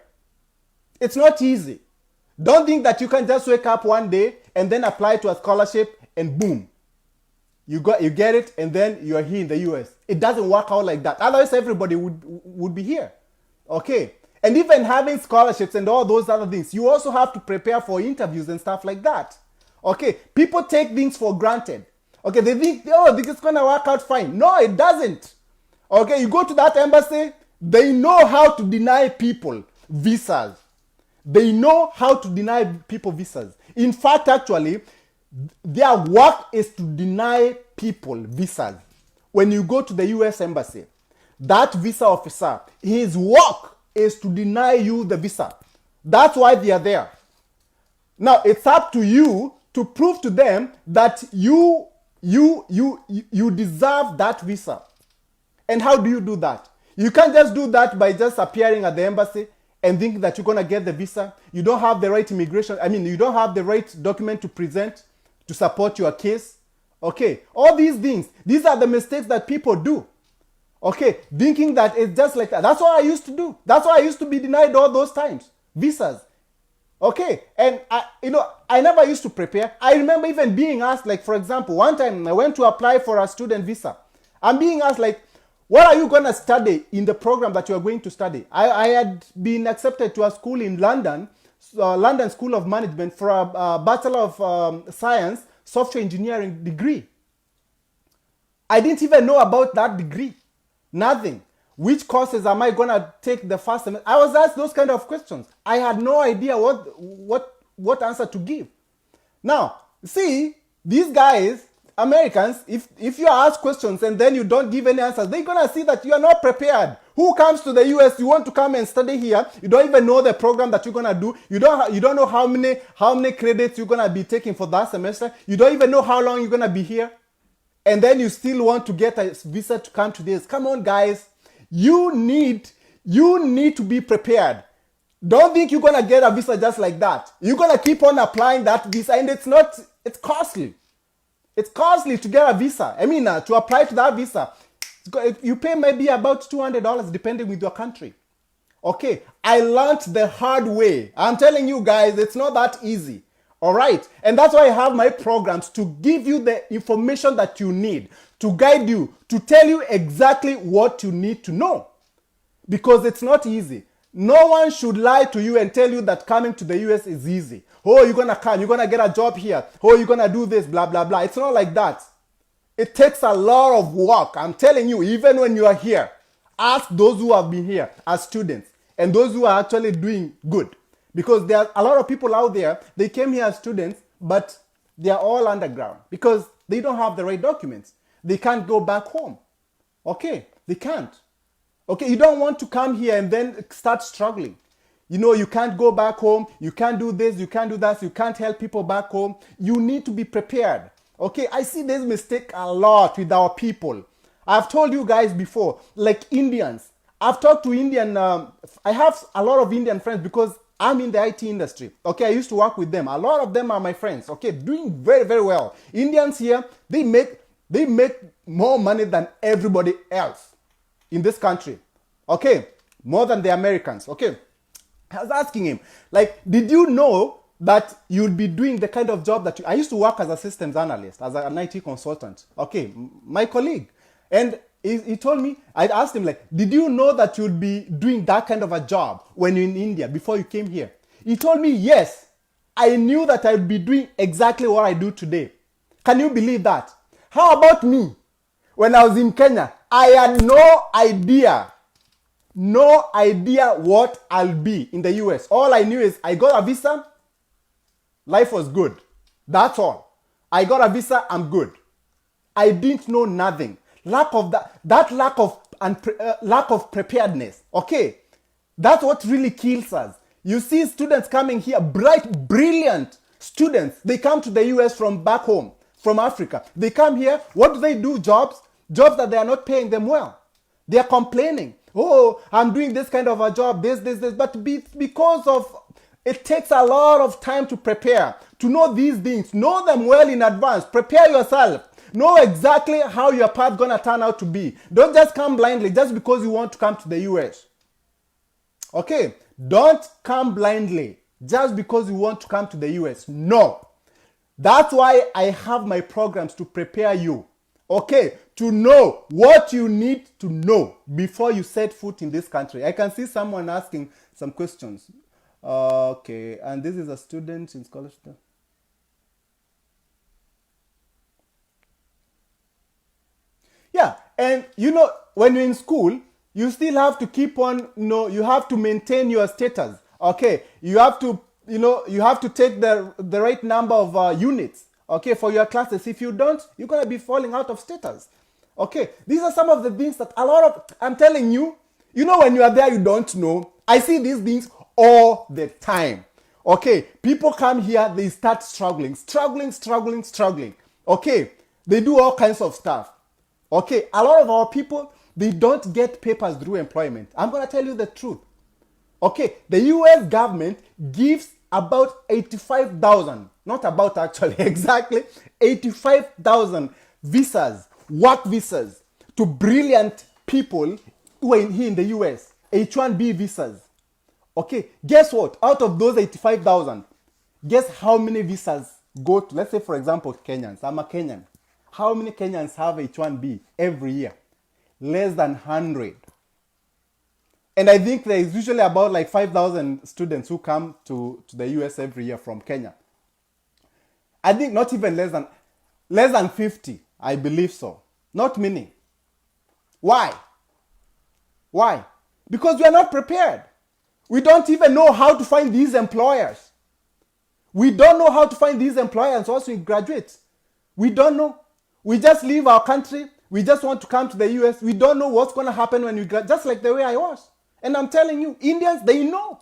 It's not easy. Don't think that you can just wake up one day and then apply to a scholarship and boom, you get it and then you're here in the US. It doesn't work out like that. Otherwise, everybody would be here. Okay. And even having scholarships and all those other things, you also have to prepare for interviews and stuff like that. Okay. People take things for granted. Okay. They think, oh, this is going to work out fine. No, it doesn't. Okay. You go to that embassy, they know how to deny people visas. They know how to deny people visas. In fact, actually, their work is to deny people visas. When you go to the US embassy, that visa officer, his work is to deny you the visa. That's why they are there. Now, it's up to you to prove to them that you deserve that visa. And how do you do that? You can't just do that by just appearing at the embassy and think that you're going to get the visa. You don't have the right you don't have the right document to present to support your case. Okay, all these things, these are the mistakes that people do. Okay, thinking that it's just like that. That's what I used to do. That's why I used to be denied all those times. visas. Okay, and I never used to prepare. I remember even being asked, like, for example, one time I went to apply for a student visa. I'm being asked, like, what are you going to study in the program that you are going to study? I had been accepted to a school in London, London School of Management, for a Bachelor of Science Software Engineering degree. I didn't even know about that degree. Nothing. Which courses am I gonna take the first semester? I was asked those kind of questions. I had no idea what answer to give. Now, see, these guys, Americans, if you ask questions and then you don't give any answers, they're gonna see that you are not prepared. Who comes to the US? You want to come and study here? You don't even know the program that you're gonna do. You don't know how many credits you're gonna be taking for that semester. You don't even know how long you're gonna be here, and then you still want to get a visa to come to this. Come on, guys. You need to be prepared. Don't think you're gonna get a visa just like that. You're gonna keep on applying that visa, and it's costly. It's costly to get a visa. I mean, to apply to that visa, you pay maybe about $200 depending with your country. Okay, I learned the hard way. I'm telling you guys, it's not that easy. All right, and that's why I have my programs to give you the information that you need, to guide you, to tell you exactly what you need to know. Because it's not easy. No one should lie to you and tell you that coming to the US is easy. Oh, you're gonna come, you're gonna get a job here. Oh, you're gonna do this, blah, blah, blah. It's not like that. It takes a lot of work. I'm telling you, even when you are here, ask those who have been here as students and those who are actually doing good. Because there are a lot of people out there, they came here as students, but they are all underground because they don't have the right documents. They can't go back home. Okay, they can't. Okay, you don't want to come here and then start struggling. You can't go back home, you can't do this, you can't do that, you can't help people back home. You need to be prepared. Okay, I see this mistake a lot with our people. I've told you guys before, like Indians. I've talked to Indian, I have a lot of Indian friends because I'm in the IT industry. Okay, I used to work with them. A lot of them are my friends. Okay, doing very, very well. Indians here, they make more money than everybody else in this country. Okay, more than the Americans. Okay, I was asking him, like, did you know that you'll be doing the kind of job that I used to work as a systems analyst, as an IT consultant. Okay, my colleague. And he told me, I asked him, like, did you know that you'd be doing that kind of a job when you're in India before you came here? He told me, yes, I knew that I'd be doing exactly what I do today. Can you believe that? How about me? When I was in Kenya, I had no idea what I'll be in the US. All I knew is I got a visa, life was good. That's all. I got a visa, I'm good. I didn't know nothing. Lack of preparedness. Okay, that's what really kills us. You see students coming here, bright, brilliant students. They come to the US from back home, from Africa. They come here. What do? Jobs that they are not paying them well. They are complaining. Oh, I'm doing this kind of a job, this. But because of it takes a lot of time to prepare, to know these things. Know them well in advance. Prepare yourself. Know exactly how your path gonna turn out to be. Don't just come blindly just because you want to come to the US. Okay? Don't come blindly just because you want to come to the US. No. That's why I have my programs to prepare you. Okay? To know what you need to know before you set foot in this country. I can see someone asking some questions. Okay, and this is a student in scholarship. Yeah, and when you're in school, you still have to keep on, you have to maintain your status. Okay, you have to take the right number of units, okay, for your classes. If you don't, you're going to be falling out of status. Okay, these are some of the things that I'm telling you, when you are there, you don't know. I see these things all the time. Okay, people come here, they start struggling. Okay, they do all kinds of stuff. Okay, a lot of our people, they don't get papers through employment. I'm going to tell you the truth. Okay, the US government gives about 85,000, not about actually, exactly 85,000 visas, work visas, to brilliant people who are here in the US, H-1B visas. Okay, guess what? Out of those 85,000, guess how many visas go to, let's say, for example, Kenyans. I'm a Kenyan. How many Kenyans have H1B every year? Less than 100. And I think there is usually about like 5,000 students who come to the US every year from Kenya. I think not even less than 50, I believe so. Not many. Why? Why? Because we are not prepared. We don't even know how to find these employers. We don't know how to find these employers once we graduate. We don't know. We just leave our country. We just want to come to the US. We don't know what's going to happen when we graduate, just like the way I was. And I'm telling you, Indians, they know.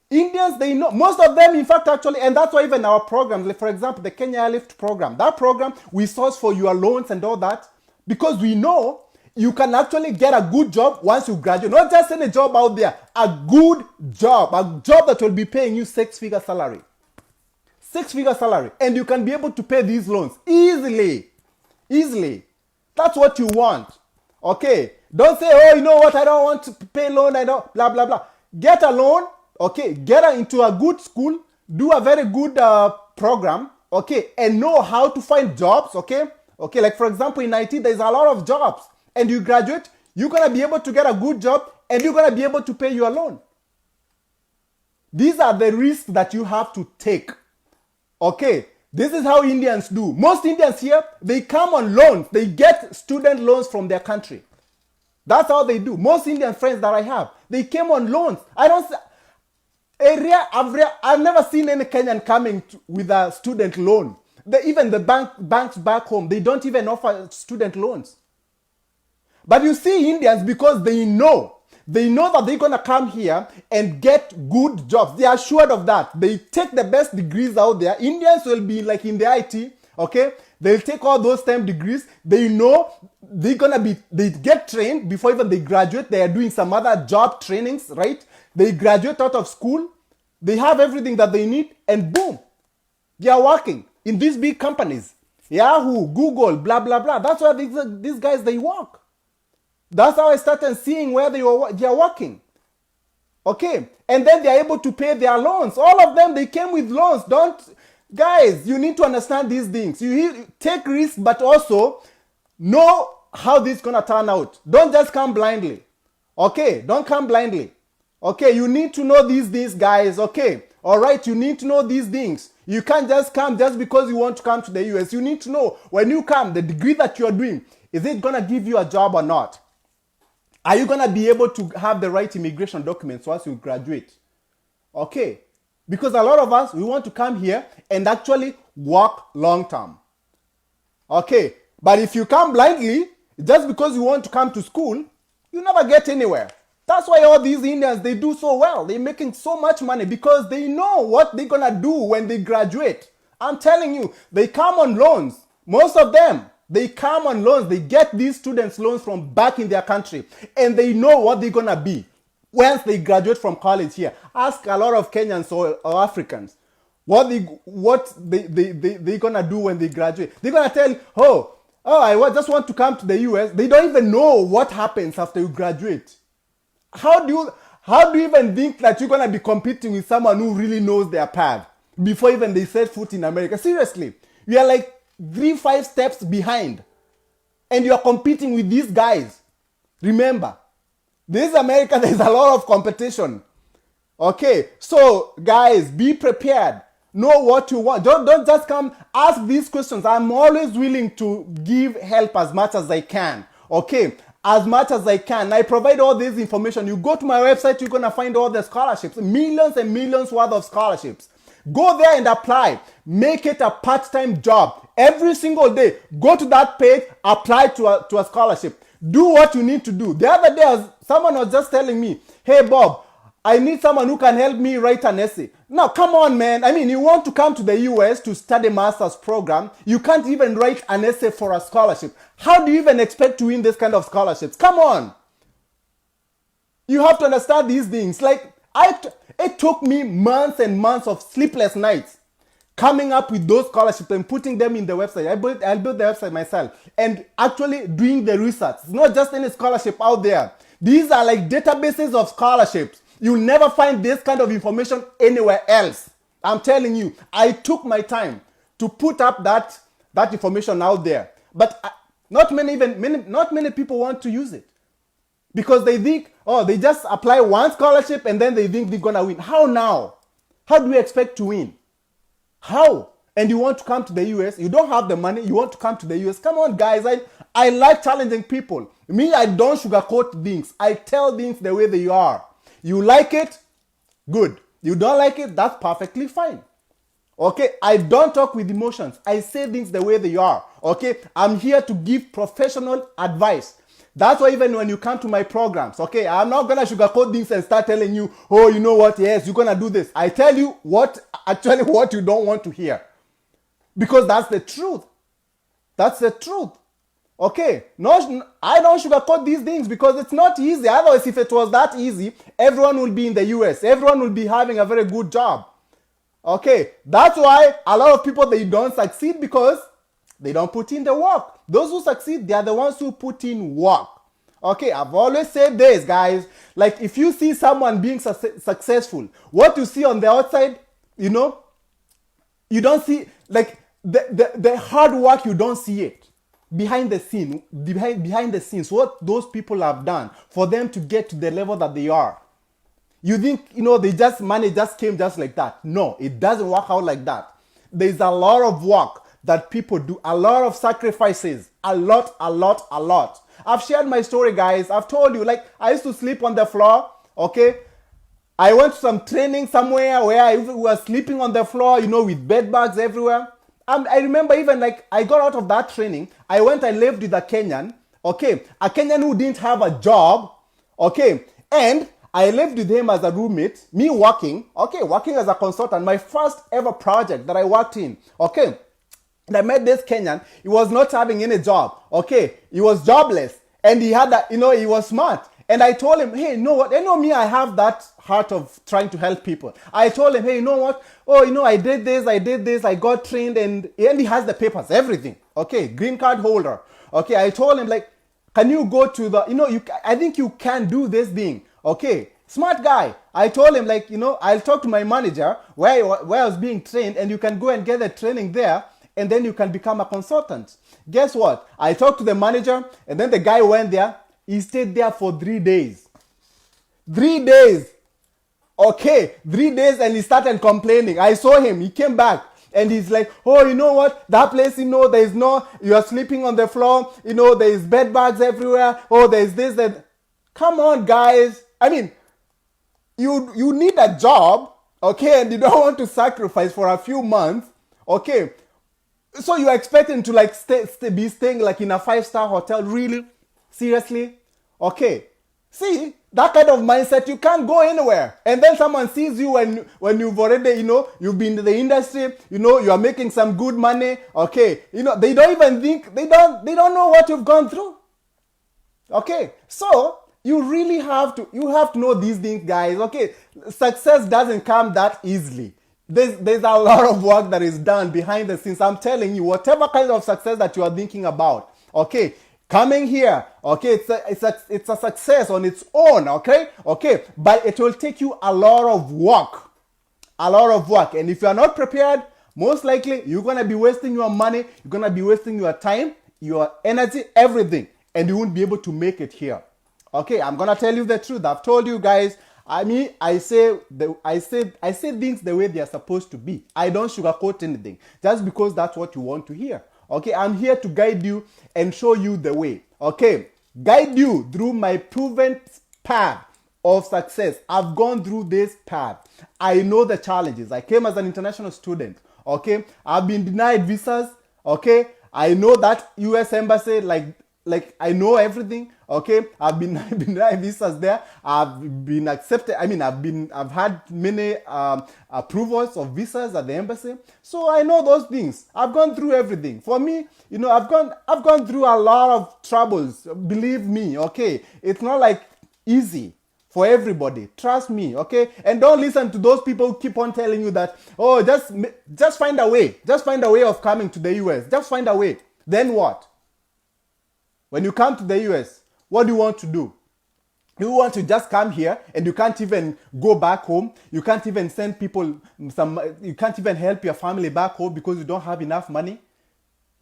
Indians, they know. Most of them, in fact, actually, and that's why even our program, like for example, the Kenya Lift program, that program, we source for your loans and all that, because we know you can actually get a good job once you graduate. Not just any job out there, a good job, a job that will be paying you six-figure salary. Six-figure salary. And you can be able to pay these loans easily. Easily. That's what you want. Okay. Don't say, oh, you know what, I don't want to pay loan, I don't, blah, blah, blah. Get a loan, okay, get into a good school, do a very good program, okay, and know how to find jobs, okay? Okay, like for example, in IT, there's a lot of jobs. And you graduate, you're going to be able to get a good job, and you're going to be able to pay your loan. These are the risks that you have to take. Okay, this is how Indians do. Most Indians here, they come on loans. They get student loans from their country. That's how they do. Most Indian friends that I have, they came on loans. I've never seen any Kenyan coming with a student loan. Even the banks back home, they don't even offer student loans. But you see Indians, because they know that they're going to come here and get good jobs. They are assured of that. They take the best degrees out there. Indians will be like in the IT, okay? They'll take all those 10 degrees. They know they get trained before even they graduate. They are doing some other job trainings, right? They graduate out of school. They have everything that they need, and boom, they are working in these big companies. Yahoo, Google, blah, blah, blah. That's why these guys, they work. That's how I started seeing where they are working. Okay. And then they are able to pay their loans. All of them, they came with loans. Guys, you need to understand these things. You take risks, but also know how this is going to turn out. Don't just come blindly. Okay. Don't come blindly. Okay. You need to know these guys. Okay. All right. You need to know these things. You can't just come just because you want to come to the US. You need to know when you come, the degree that you're doing, is it going to give you a job or not? Are you going to be able to have the right immigration documents once you graduate? Okay. Because a lot of us, we want to come here and actually work long term. Okay. But if you come blindly, just because you want to come to school, you never get anywhere. That's why all these Indians, they do so well. They're making so much money because they know what they're going to do when they graduate. I'm telling you, they come on loans. Most of them. They come on loans. They get these students loans from back in their country. And they know what they're going to be once they graduate from college here. Ask a lot of Kenyans or Africans what they're going to do when they graduate. They're going to tell you, I just want to come to the US. They don't even know what happens after you graduate. How do you even think that you're going to be competing with someone who really knows their path before even they set foot in America? Seriously, we are like 3-5 steps behind, and you are competing with these guys. Remember, this is America. There's a lot of competition. Okay, so guys, be prepared. Know what you want. Don't just come ask these questions. I'm always willing to give help as much as I can. Okay, as much as I can. I provide all this information. You go to my website, you're gonna find all the scholarships, millions and millions worth of scholarships. Go there and apply. Make it a part-time job. Every single day, go to that page, apply to a scholarship. Do what you need to do. The other day, someone was just telling me, hey, Bob, I need someone who can help me write an essay. Now, come on, man. I mean, you want to come to the US to study master's program. You can't even write an essay for a scholarship. How do you even expect to win this kind of scholarships? Come on. You have to understand these things. Like, it took me months and months of sleepless nights coming up with those scholarships and putting them in the website. I built the website myself and actually doing the research. It's not just any scholarship out there. These are like databases of scholarships. You'll never find this kind of information anywhere else. I'm telling you, I took my time to put up that information out there. But not many people want to use it. Because they think, oh, they just apply one scholarship and then they think they're gonna win. How now? How do we expect to win? How? And you want to come to the US, you don't have the money, you want to come to the US. Come on, guys. I like challenging people. Me, I don't sugarcoat things. I tell things the way they are. You like it? Good. You don't like it? That's perfectly fine. Okay? I don't talk with emotions. I say things the way they are. Okay? I'm here to give professional advice. That's why even when you come to my programs, okay, I'm not gonna sugarcoat things and start telling you, oh, you know what, yes, you're gonna do this. I tell you what you don't want to hear. Because that's the truth. That's the truth. Okay, no, I don't sugarcoat these things because it's not easy. Otherwise, if it was that easy, everyone will be in the US. Everyone will be having a very good job. Okay, that's why a lot of people, they don't succeed because they don't put in the work. Those who succeed, they are the ones who put in work. Okay, I've always said this, guys. Like, if you see someone being successful, what you see on the outside, you don't see, like, the hard work, you don't see it. Behind the scenes, what those people have done for them to get to the level that they are. You think, money just came just like that. No, it doesn't work out like that. There's a lot of work that people do, a lot of sacrifices, a lot. I've shared my story, guys. I've told you, like, I used to sleep on the floor, okay? I went to some training somewhere where I was sleeping on the floor, with bed bugs everywhere. I remember even, like, I got out of that training. I went and lived with a Kenyan, okay? A Kenyan who didn't have a job, okay? And I lived with him as a roommate, me working as a consultant, my first ever project that I worked in, okay? And I met this Kenyan. He was not having any job, okay? He was jobless. And he had he was smart. And I told him, hey, you know what? Me, I have that heart of trying to help people. I told him, hey, you know what? Oh, I did this, I got trained, and he has the papers, everything. Okay, green card holder. Okay, I told him, like, can you go to the, I think you can do this thing. Okay, smart guy. I told him, like, I'll talk to my manager where I was being trained, and you can go and get the training there, and then you can become a consultant. Guess what? I talked to the manager, and then the guy went there. He stayed there for 3 days. 3 days. Okay, 3 days, and he started complaining. I saw him. He came back. And he's like, oh, you know what? That place, there's you are sleeping on the floor. There's bed bugs everywhere. Oh, there's this, that. Come on, guys. I mean, you need a job, okay? And you don't want to sacrifice for a few months, okay? So you're expecting to, like, be staying, like, in a 5-star hotel? Really? Seriously? Okay. See, that kind of mindset, you can't go anywhere. And then someone sees you when you've already, you've been in the industry, you are making some good money. Okay. They don't even think, they don't know what you've gone through. Okay. So you really have to know these things, guys. Okay. Success doesn't come that easily. There's a lot of work that is done behind the scenes. I'm telling you, whatever kind of success that you are thinking about, okay, coming here, okay, it's a success on its own, okay, but it will take you a lot of work, and if you are not prepared, most likely you're gonna be wasting your money, you're gonna be wasting your time, your energy, everything, and you won't be able to make it here. Okay, I'm gonna tell you the truth. I've told you guys. I say things the way they are supposed to be. I don't sugarcoat anything just because that's what you want to hear. Okay, I'm here to guide you and show you the way. Okay, guide you through my proven path of success. I've gone through this path. I know the challenges. I came as an international student. Okay, I've been denied visas. Okay, I know that US embassy, like I know everything. Okay, I've been denied visas there. I've been accepted. I mean, I've had many approvals of visas at the embassy. So I know those things. I've gone through everything. For me, I've gone through a lot of troubles. Believe me. Okay, it's not like easy for everybody. Trust me. Okay, and don't listen to those people who keep on telling you that, oh, just find a way. Just find a way of coming to the US. Just find a way. Then what? When you come to the US, what do you want to do? You want to just come here and you can't even go back home. You can't even send people you can't even help your family back home because you don't have enough money.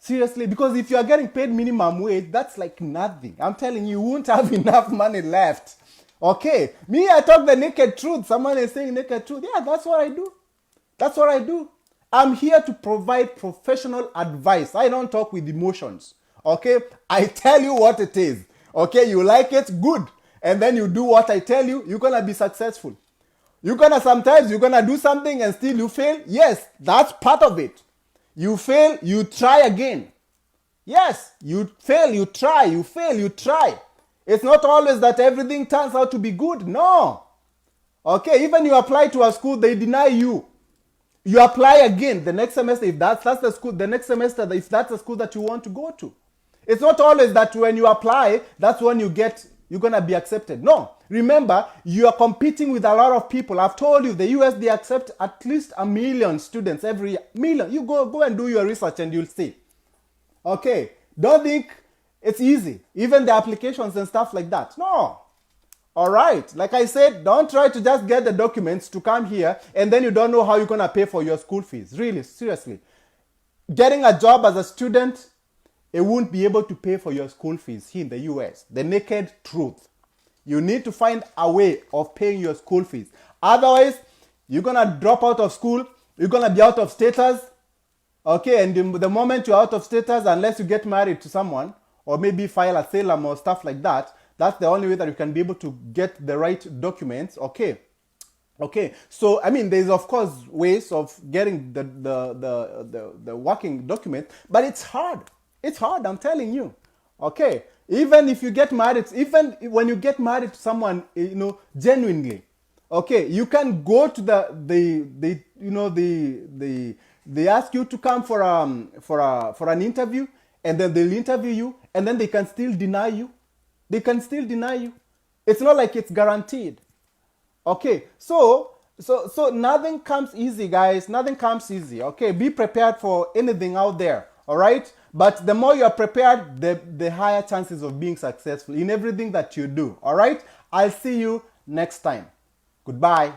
Seriously, because if you are getting paid minimum wage, that's like nothing. I'm telling you, you won't have enough money left. Okay, me, I talk the naked truth. Someone is saying naked truth. Yeah, that's what I do. That's what I do. I'm here to provide professional advice. I don't talk with emotions. Okay, I tell you what it is. Okay, you like it, good. And then you do what I tell you, you're gonna be successful. Sometimes you're gonna do something and still you fail. Yes, that's part of it. You fail, you try again. Yes, you fail, you try, you fail, you try. It's not always that everything turns out to be good. No. Okay, even you apply to a school, they deny you. You apply again the next semester if that's the school, the next semester if that's the school that you want to go to. It's not always that when you apply, that's when you're gonna be accepted. No. Remember, you are competing with a lot of people. I've told you the US, they accept at least 1 million students every year. Million. You go and do your research and you'll see. Okay. Don't think it's easy. Even the applications and stuff like that. No. All right. Like I said, don't try to just get the documents to come here and then you don't know how you're going to pay for your school fees. Really, seriously. Getting a job as a student, it won't be able to pay for your school fees here in the US. The naked truth. You need to find a way of paying your school fees. Otherwise, you're going to drop out of school. You're going to be out of status. Okay, and the moment you're out of status, unless you get married to someone, or maybe file a asylum or stuff like that, that's the only way that you can be able to get the right documents. Okay. Okay. So, I mean, there's of course ways of getting the working document, but it's hard. It's hard, I'm telling you. Okay. Even if you get married, even when you get married to someone, genuinely, okay, you can go to they ask you to come for an interview, and then they'll interview you, and then they can still deny you. They can still deny you. It's not like it's guaranteed. Okay, so nothing comes easy, guys. Nothing comes easy. Okay, be prepared for anything out there. All right. But the more you are prepared, the higher chances of being successful in everything that you do. All right? I'll see you next time. Goodbye.